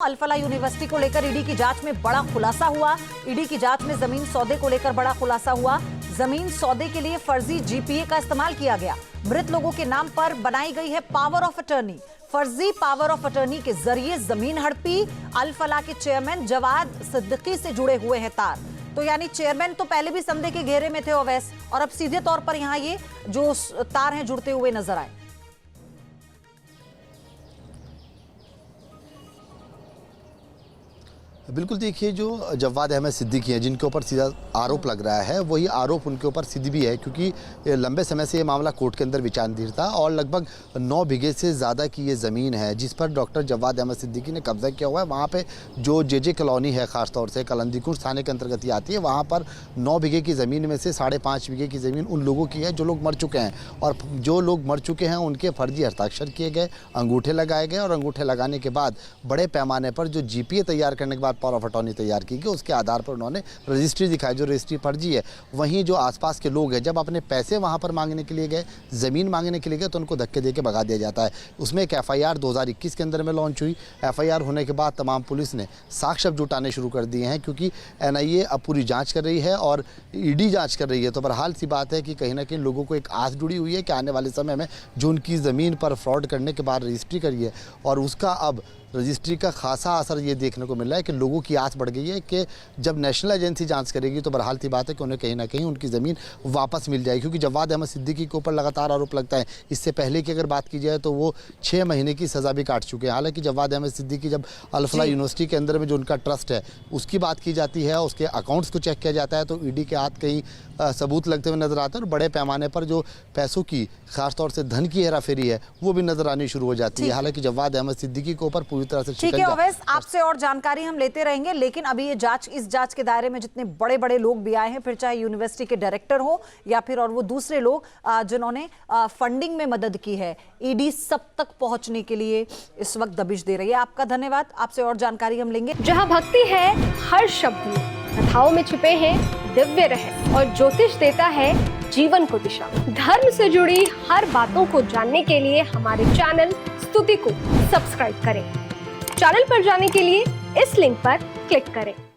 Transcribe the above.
Al Falah university को लेकर ED की जांच में बड़ा खुलासा हुआ। ईडी की जांच में जमीन सौदे को लेकर बड़ा खुलासा हुआ। जमीन सौदे के लिए फर्जी जीपीए का इस्तेमाल किया गया। मृत लोगों के नाम पर बनाई गई है पावर ऑफ अटर्नी। फर्जी पावर ऑफ अटर्नी के जरिए जमीन हड़पी। अल-फलाह के चेयरमैन जवाद सिद्दीकी से जुड़े हुए हैं तार। तो यानी चेयरमैन तो पहले भी संदेह के घेरे में थे ओवैस, और अब सीधे तौर पर यहाँ ये जो तार हैं जुड़ते हुए नजर आए। बिल्कुल, देखिए जो जवाद अहमद सिद्दीकी हैं जिनके ऊपर सीधा आरोप लग रहा है, वही आरोप उनके ऊपर सिद्ध भी है, क्योंकि लंबे समय से ये मामला कोर्ट के अंदर विचाराधीन था और लगभग 9 बीघे से ज़्यादा की ये ज़मीन है जिस पर डॉक्टर जवाद अहमद सिद्दीकी ने कब्जा किया हुआ है। वहाँ पे जो जे कॉलोनी है, ख़ासतौर से कलंदीकुंड थाने के अंतर्गत ही आती है, वहाँ पर 9 बीघे की ज़मीन में से 5.5 बीघे की ज़मीन उन लोगों की है जो लोग मर चुके हैं, और जो लोग मर चुके हैं उनके फर्जी हस्ताक्षर किए गए, अंगूठे लगाए गए, और अंगूठे लगाने के बाद बड़े पैमाने पर जो जीपीए तैयार करने के बाद पावर ऑफ अटॉर्नी तैयार की गई, उसके आधार पर उन्होंने रजिस्ट्री दिखाई जो रजिस्ट्री फर्जी है। वहीं जो आसपास के लोग हैं, जब अपने पैसे वहां पर मांगने के लिए गए, ज़मीन मांगने के लिए गए, तो उनको धक्के देके भगा दिया जाता है। उसमें एक एफआईआर 2021 के अंदर में लॉन्च हुई। एफआईआर होने के बाद तमाम पुलिस ने साक्ष्य जुटाने शुरू कर दिए हैं, क्योंकि एनआईए अब पूरी जाँच कर रही है और ईडी जाँच कर रही है। तो बहरहाल सी बात है कि कहीं ना कहीं लोगों को एक आस जुड़ी हुई है कि आने वाले समय में जो उनकी ज़मीन पर फ्रॉड करने के बाद रजिस्ट्री करी है, और उसका अब रजिस्ट्री का खासा असर ये देखने को मिल रहा है कि लोगों की आस बढ़ गई है कि जब नेशनल एजेंसी जांच करेगी तो बहरहाल सी बात है कि उन्हें कहीं ना कहीं उनकी ज़मीन वापस मिल जाएगी। क्योंकि जवाद अहमद सिद्दीकी के ऊपर लगातार आरोप लगता है। इससे पहले की अगर बात की जाए तो वो 6 महीने की सज़ा भी काट चुके हैं। हालांकि जवाद अहमद सिद्दीकी जब अल-फलाह यूनिवर्सिटी के अंदर में जो उनका ट्रस्ट है उसकी बात की जाती है, उसके अकाउंट्स को चेक किया जाता है, तो ईडी के हाथ कहीं सबूत लगते हुए नजर आते हैं, और बड़े पैमाने पर जो पैसों की, खासतौर से धन की हेराफेरी है, वो भी नजर आनी शुरू हो जाती है। हालांकि जवाद अहमद सिद्दीकी के ऊपर पूरी तरह से आपसे और जानकारी हम लेते रहेंगे, लेकिन अभी ये इस जांच के दायरे में जितने बड़े बड़े लोग भी आए हैं, फिर चाहे यूनिवर्सिटी के डायरेक्टर हो या फिर और वो दूसरे लोग जिन्होंने फंडिंग में मदद की है, ईडी सब तक पहुंचने के लिए इस वक्त दबिश दे रही है। आपका धन्यवाद। आपसे और जानकारी हम लेंगे। जहां भक्ति है हर शब्द में, कथाओं में छुपे हैं दिव्य रहस्य, और ज्योतिष देता है जीवन को दिशा। धर्म से जुड़ी हर बातों को जानने के लिए हमारे चैनल स्तुति को सब्सक्राइब करें। चैनल पर जाने के लिए इस लिंक पर क्लिक करें।